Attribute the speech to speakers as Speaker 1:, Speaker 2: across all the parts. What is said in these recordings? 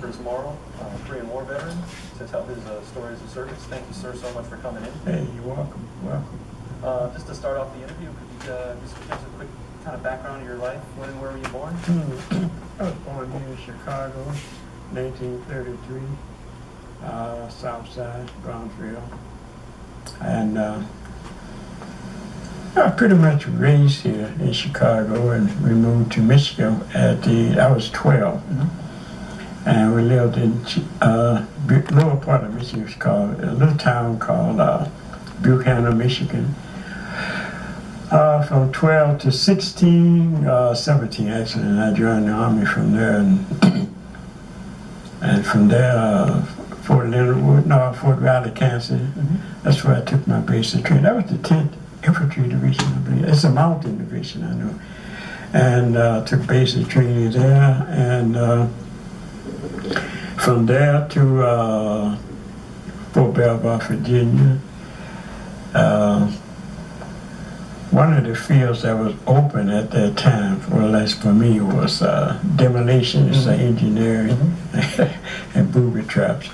Speaker 1: Chris Morrow, Korean War veteran, to tell his stories of service. Thank you, sir, so much for coming in.
Speaker 2: Hey, you're welcome. Welcome.
Speaker 1: Just to start off the interview, could you just give us a quick kind of background of your life? When and where were you born?
Speaker 2: I was born here in Chicago, 1933, South Side, Brownsville. And I pretty much raised here in Chicago, and we moved to Michigan I was 12. And we lived in lower part of Michigan. It's called a little town called Buchanan, Michigan. From 12 to 16, 17 actually, and I joined the Army from there. And from there, Fort Riley, Kansas. That's where I took my basic training. That was the 10th Infantry Division, I believe. It's a mountain division, I know. And took basic training there. And from there to Fort Belvoir, Virginia. One of the fields that was open at that time, or at least for me, was demolition, engineering, and booby traps.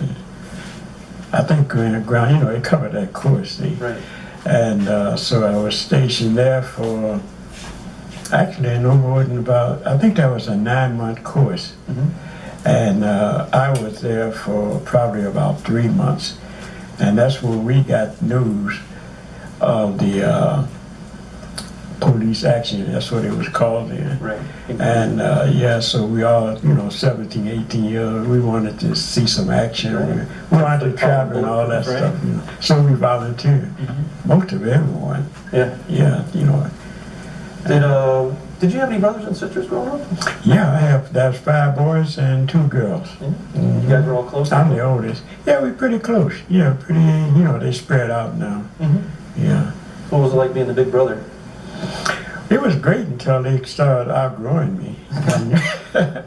Speaker 2: I think ground, it covered that course, see.
Speaker 1: Right.
Speaker 2: And so I was stationed there for actually no more than about, I think that was a 9-month course. And I was there for probably about 3 months. And that's when we got news of the police action. That's what it was called then.
Speaker 1: Right.
Speaker 2: And yeah, so we all, 17, 18 years old, we wanted to see some action.
Speaker 1: Right.
Speaker 2: We wanted to travel and all that stuff. So we volunteered. Most of everyone.
Speaker 1: Yeah.
Speaker 2: Yeah,
Speaker 1: Did you have any brothers and sisters growing up?
Speaker 2: Yeah, there's 5 boys and 2 girls.
Speaker 1: You guys were all close?
Speaker 2: I'm the oldest. Yeah, we're pretty close. Yeah, pretty, they spread out now. Yeah.
Speaker 1: What was it like being the big brother?
Speaker 2: It was great until they started outgrowing me.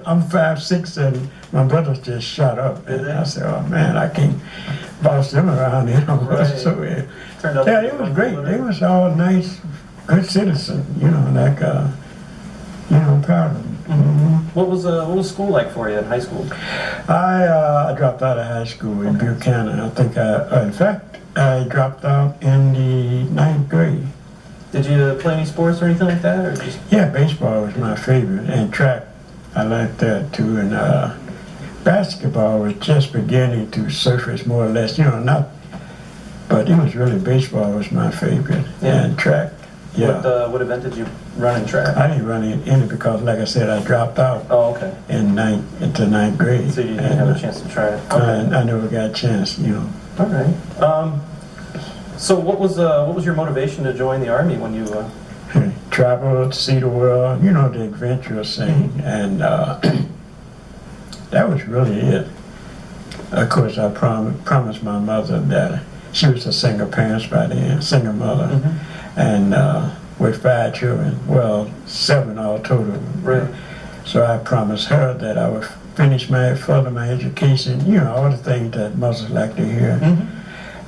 Speaker 2: I'm 5'6", and my brothers just shut up. And I said, oh man, I can't boss them around,
Speaker 1: Right.
Speaker 2: So
Speaker 1: Turned out
Speaker 2: yeah, it was great. They was all nice, good citizens, I'm proud of them.
Speaker 1: What was school like for you in high school?
Speaker 2: I dropped out of high school in Buchanan. I think in fact, I dropped out in the 9th grade.
Speaker 1: Did you play any sports or anything like that, or just?
Speaker 2: Yeah, baseball was my favorite, and track, I liked that too. And basketball was just beginning to surface more or less, but it was really baseball was my favorite, and track. Yeah.
Speaker 1: What event did you run in track?
Speaker 2: I didn't run any because, like I said, I dropped out.
Speaker 1: Oh, okay.
Speaker 2: Into 9th grade.
Speaker 1: So you didn't have a chance to try it. Okay.
Speaker 2: I never got a chance,
Speaker 1: All right. So what was your motivation to join the Army when you?
Speaker 2: Travel, to see the world, the adventurous thing, and that was really it. Of course, I promised my mother that she was a single parent by then, single mother, and with 5 children, well, 7 all total.
Speaker 1: Right.
Speaker 2: So I promised her that I would finish my education, all the things that mothers like to hear.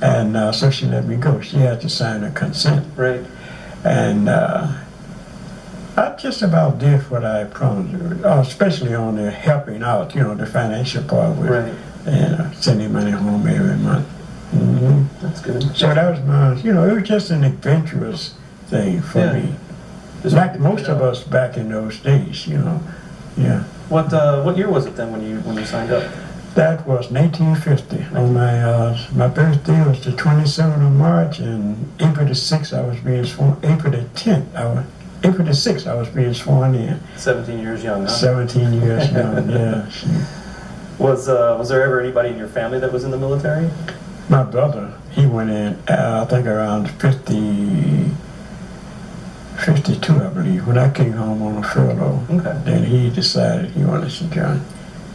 Speaker 2: And so she let me go. She had to sign a consent.
Speaker 1: Right.
Speaker 2: And I just about did what I promised her, especially on the helping out, the financial part with sending money home every month.
Speaker 1: That's good.
Speaker 2: So that was my, it was just an adventurous thing for me. Like most of us back in those days, Yeah.
Speaker 1: What year was it then when you signed up?
Speaker 2: That was 1950. On my birthday was the 27th of March, and April the 6th I was being sworn. April the 10th, April the 6th I was being sworn in.
Speaker 1: 17 years young, huh?
Speaker 2: 17 years young, yeah.
Speaker 1: Was there ever anybody in your family that was in the military?
Speaker 2: My brother, he went in, I think around 52, I believe, when I came home on a furlough.
Speaker 1: Okay.
Speaker 2: Then he decided he wanted to join.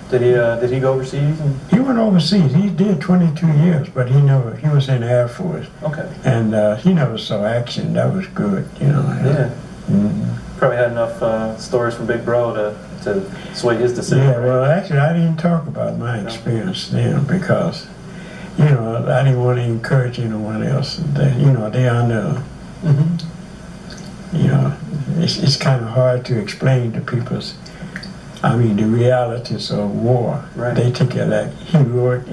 Speaker 1: Did he go overseas?
Speaker 2: He went overseas. He did 22 years, but he was in the Air Force.
Speaker 1: Okay.
Speaker 2: And he never saw action. That was good,
Speaker 1: Yeah. Probably had enough stories from Big Bro to sway his decision.
Speaker 2: Yeah, well, actually, I didn't talk about my experience then because, I didn't want to encourage anyone else. They are under, it's kind of hard to explain to people's I mean, the realities of war.
Speaker 1: Right.
Speaker 2: They take it like heroic,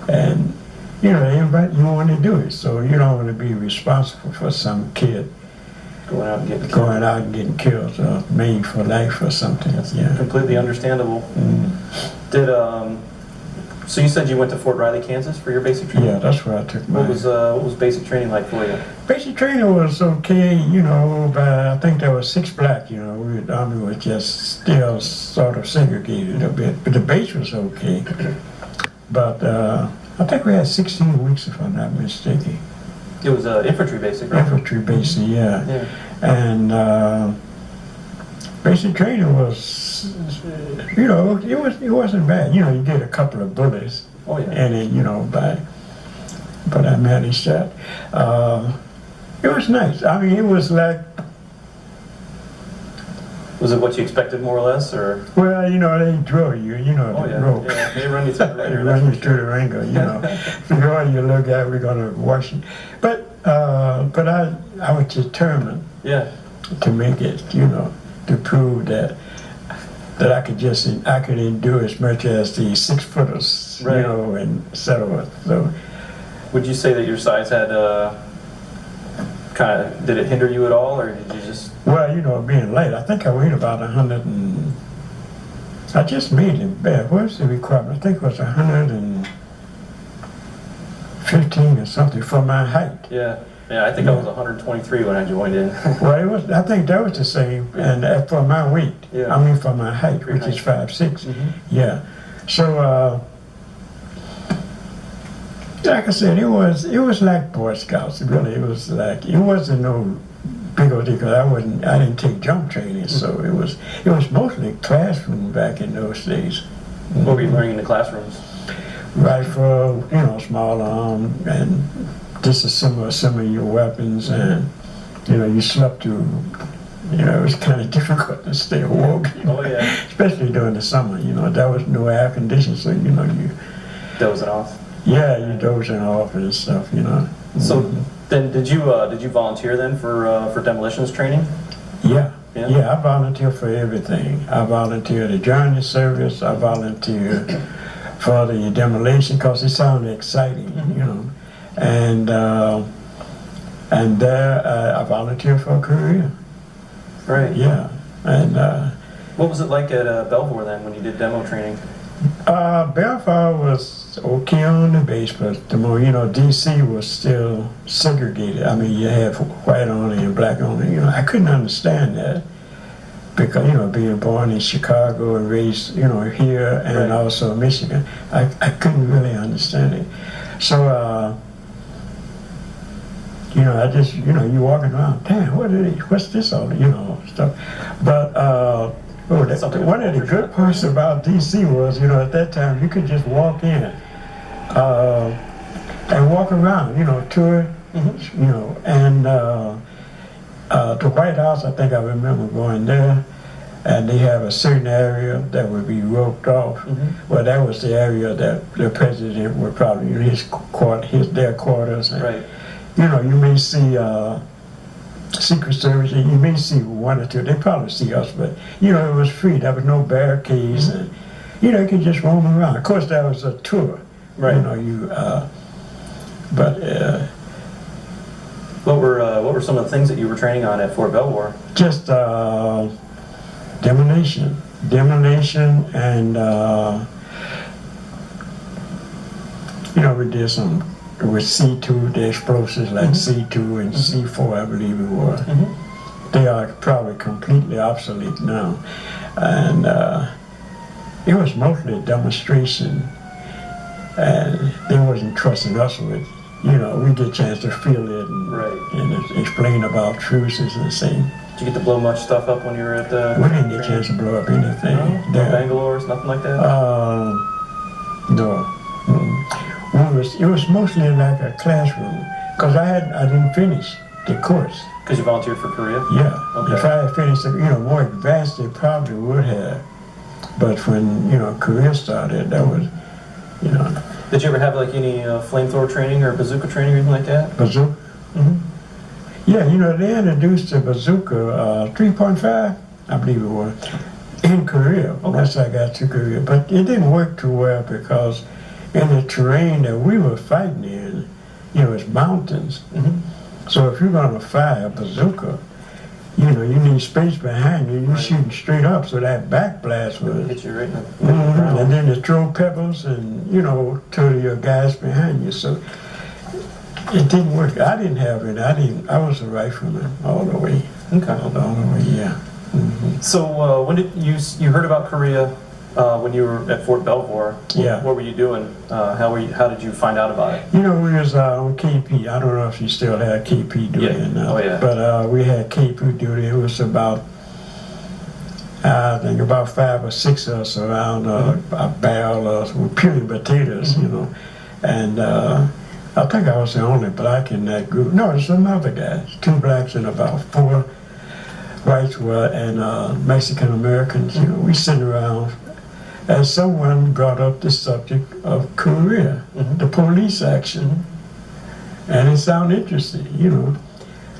Speaker 2: and you know, everybody, you want to do it, so you don't want to be responsible for some kid
Speaker 1: Going out and getting killed
Speaker 2: or made for life or something.
Speaker 1: That's completely understandable. Did so you said you went to Fort Riley, Kansas for your basic training?
Speaker 2: Yeah, that's where I took mine.
Speaker 1: What was basic training like for you?
Speaker 2: Basic training was okay, you know, but I think there was 6 black, you know, the Army was just still sort of segregated a bit, but the base was okay. But I think we had 16 weeks, if I'm not mistaken.
Speaker 1: It was infantry basic, right?
Speaker 2: Infantry basic, yeah. And basic training was, you know, it wasn't bad. You know, you get a couple of bullets, and then, you know, but I managed that. It was nice. I mean, it was like.
Speaker 1: Was it what you expected, more or less, or?
Speaker 2: Well, you know, they drill you, you know, the rope.
Speaker 1: Yeah, they run you through the ringer.
Speaker 2: They run you through the ringer, you know. If you go, you look at, we're going to wash you. But I was determined to make it, you know, to prove that I could endure as much as the 6-footers, you know, and so forth. So,
Speaker 1: would you say that your size had did it hinder you at all, or did you just?
Speaker 2: Well, you know, being light, I think I weighed about 100 and. I just made it bad. What's the requirement? I think it was 115 or something for my height.
Speaker 1: Yeah, I think I was 123 when I joined in.
Speaker 2: Well, it was. I think that was the same, and for my weight.
Speaker 1: Yeah.
Speaker 2: I mean, for my height, which is 5'6". Yeah. So, like I said, it was like Boy Scouts. Really, it was like it wasn't no big old deal because I didn't take jump training, so it was mostly classroom back in those days.
Speaker 1: What were you learning in the classrooms?
Speaker 2: Rifle, you know, small arm, and disassemble your weapons, and you know, you slept through. You know, it was kind of difficult to stay awoke. You know, especially during the summer. You know, there was no air conditioning, so you know you
Speaker 1: dozing off.
Speaker 2: Yeah, you dozing off and stuff. You know.
Speaker 1: So then, did you volunteer then for demolitions training?
Speaker 2: Yeah, I volunteer for everything. I volunteer to join the service. I volunteer for the demolition because it sounded exciting, you know. And there I volunteer for a career.
Speaker 1: Right.
Speaker 2: Yeah, and
Speaker 1: what was it like at Belvoir then when you did demo training?
Speaker 2: Belvoir was okay on the base, but the more, you know, DC was still segregated. I mean, you had white only and black only. You know, I couldn't understand that because, you know, being born in Chicago and raised, you know, here and also Michigan, I couldn't really understand it. So, you know, I just, you know, you walking around, damn, what's this all, you know, stuff. But one of the good parts about DC was, you know, at that time you could just walk in and walk around, you know, tour, you know, and the White House, I think I remember going there, and they have a certain area that would be roped off. Well, that was the area that the president would probably, you know, their quarters. And, you know, you may see Secret Service, you may see one or two. They probably see us, but you know, it was free. There was no barricades, and you know, you could just roam around. Of course, that was a tour. You know,
Speaker 1: what were some of the things that you were training on at Fort Belvoir?
Speaker 2: Just demolition, and you know, we did some. With C2, the explosives like C2 and C4, I believe it was. They are probably completely obsolete now. And it was mostly a demonstration. And they wasn't trusting us with, you know, we get a chance to feel it and explain about truces and saying.
Speaker 1: Did you get to blow much stuff up when you were at the...
Speaker 2: We didn't get a chance to blow up anything.
Speaker 1: No Bangalores, nothing like that?
Speaker 2: No. It was mostly like a classroom because I didn't finish the course.
Speaker 1: Because you volunteered for Korea?
Speaker 2: Yeah. Okay. If I had finished, you know, more advanced, they probably would have. But when, you know, Korea started, that was, you know.
Speaker 1: Did you ever have like any flamethrower training or bazooka training or anything like that?
Speaker 2: Bazooka? Yeah, you know, they introduced the bazooka 3.5, I believe it was. in Korea.
Speaker 1: Okay.
Speaker 2: Once I got to Korea, but it didn't work too well because in the terrain that we were fighting in, it's mountains. So if you're going to fire a bazooka, you need space behind you. You're shooting straight up, so that backblast was.
Speaker 1: Hit you right in the ground.
Speaker 2: And then to throw pebbles and to your guys behind you. So it didn't work. I didn't have it. I was a rifleman all the way.
Speaker 1: Okay.
Speaker 2: All the way, yeah.
Speaker 1: So when did you heard about Korea when you were at Fort Belvoir?
Speaker 2: Yeah.
Speaker 1: What were you doing? How did you find out about it?
Speaker 2: We was on KP. I don't know if you still have KP duty or not.
Speaker 1: Oh, yeah.
Speaker 2: But we had KP duty. It was about, I think about 5 or 6 of us around a barrel of peeling potatoes, And I think I was the only black in that group. No, it's another guy. 2 blacks and about 4 whites and Mexican Americans. We sitting around. As someone brought up the subject of Korea, the police action, and it sounded interesting,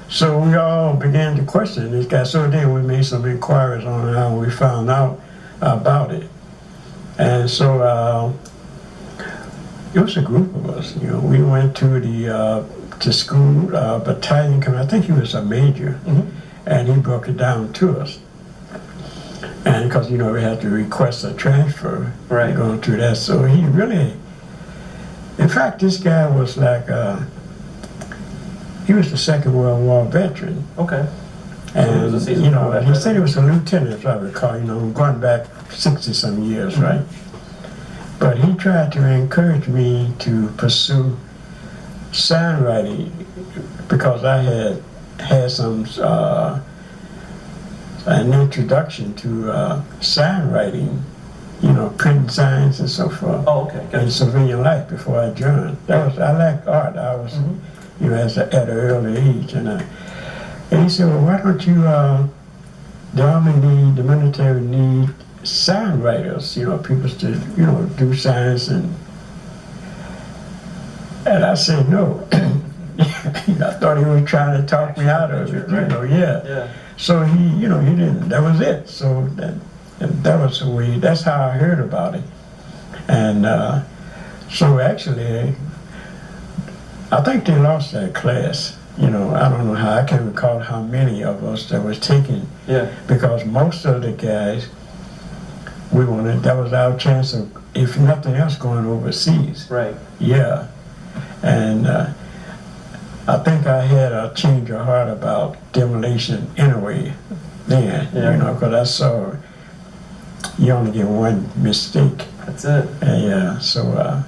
Speaker 2: So we all began to question this guy. So then we made some inquiries on how we found out about it. And so it was a group of us, We went to to school, battalion command. I think he was a major, and he broke it down to us. And because, we had to request a transfer, going through that. So he really, in fact, this guy was like, he was the Second World War veteran.
Speaker 1: Okay.
Speaker 2: And,
Speaker 1: So
Speaker 2: he said he was a lieutenant, if I recall, going back 60-some years, right? But he tried to encourage me to pursue sign writing because I had some, an introduction to sign writing, printing signs and so forth.
Speaker 1: Oh, okay. Gotcha.
Speaker 2: In civilian life before I joined. I liked art. I was, at an early age, and he said, well, why don't you? The military need sign writers, people to, do signs and I said no. I thought he was trying to talk me out of it,
Speaker 1: Yeah.
Speaker 2: So he didn't. That was it. So that was the way. That's how I heard about it. And so actually, I think they lost that class. I don't know how. I can't recall how many of us that was taken.
Speaker 1: Yeah.
Speaker 2: Because most of the guys, that was our chance of, if nothing else, going overseas.
Speaker 1: Right.
Speaker 2: Yeah. And I think I had a change of heart about demolition anyway then, because I saw you only get one mistake.
Speaker 1: That's it.
Speaker 2: And so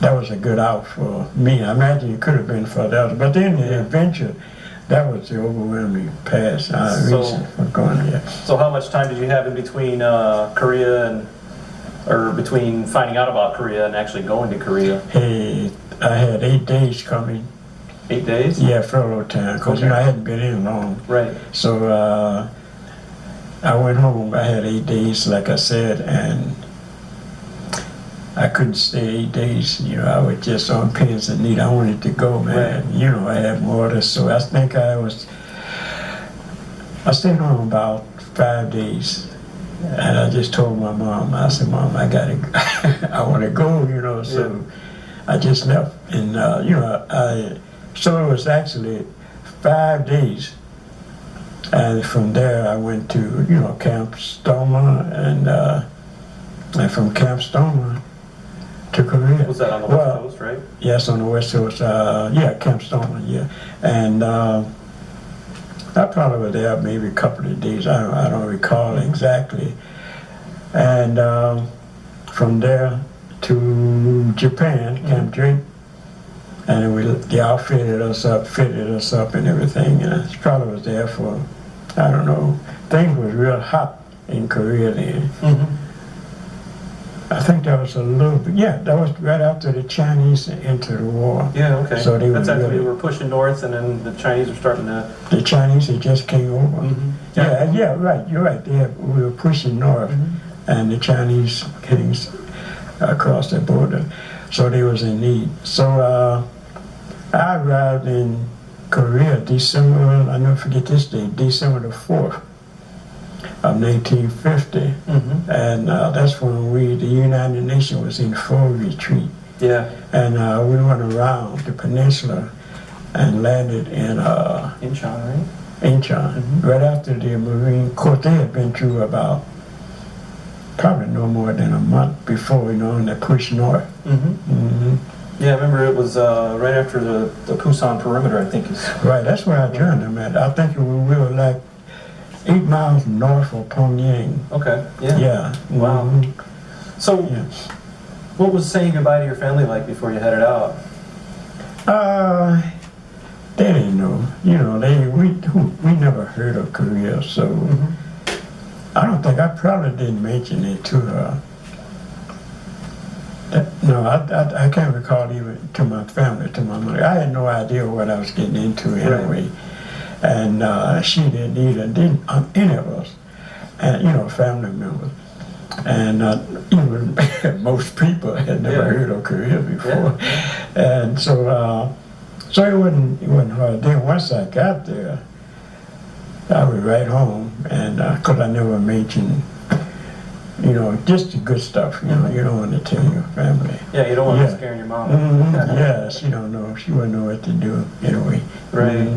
Speaker 2: that was a good out for me. I imagine it could have been for the others. But then the adventure, that was the overwhelming reason for going there.
Speaker 1: So how much time did you have in between Korea or between finding out about Korea and actually going to Korea?
Speaker 2: Hey, I had 8 days coming.
Speaker 1: 8 days?
Speaker 2: Yeah, furlough time, because I hadn't been in long.
Speaker 1: Right.
Speaker 2: So I went home. I had 8 days, like I said, and I couldn't stay 8 days. I was just on pins and needles. I wanted to go, man. Right. I had more to, so I think I stayed home about 5 days. And I just told my mom, I said, Mom, I want to go, so I just left. And, so it was actually 5 days. And from there I went to, Camp Stoma, and from Camp Stoma to Korea.
Speaker 1: Was that on the West Coast, right?
Speaker 2: Yes, on the West Coast. Camp Stoma, yeah. And I probably was there maybe a couple of days. I don't recall exactly. And from there to Japan, Camp Drake. And they outfitted us up and everything. And I probably was there for, I don't know, things was real hot in Korea then. I think that was a little bit, that was right after the Chinese entered the war.
Speaker 1: Yeah, okay.
Speaker 2: So
Speaker 1: that's after we were pushing north, and then the Chinese were starting to...
Speaker 2: The Chinese, they just came over. Right, you're right. We were pushing north, and the Chinese came across the border. So they was in need. So I arrived in Korea December, I'll never forget this day, December the 4th. of 1950, and that's when the United Nations was in full retreat.
Speaker 1: Yeah.
Speaker 2: And we went around the peninsula and landed in
Speaker 1: Incheon, right?
Speaker 2: Incheon. Right after the Marine Corps, they had been through about probably no more than a month before, and they pushed north.
Speaker 1: Yeah, I remember it was right after the Pusan perimeter, I think.
Speaker 2: Right, that's where I joined them at. I think we were like 8 miles north of Pyongyang.
Speaker 1: Okay, yeah.
Speaker 2: Yeah.
Speaker 1: Wow. So, what was saying goodbye to your family like before you headed out?
Speaker 2: They didn't know. We never heard of Korea, so I don't think, I probably didn't mention it to her. I can't recall even to my family, to my mother. I had no idea what I was getting into anyway. And she didn't either, any of us, and family members. And even most people had never heard of Korea before. And so it wasn't hard. Then once I got there, I was right home, and because I never mentioned, just the good stuff. You don't want to tell your family.
Speaker 1: Yeah, you don't want to scare your mom.
Speaker 2: Yeah, she don't know. She wouldn't know what to do anyway.
Speaker 1: Right.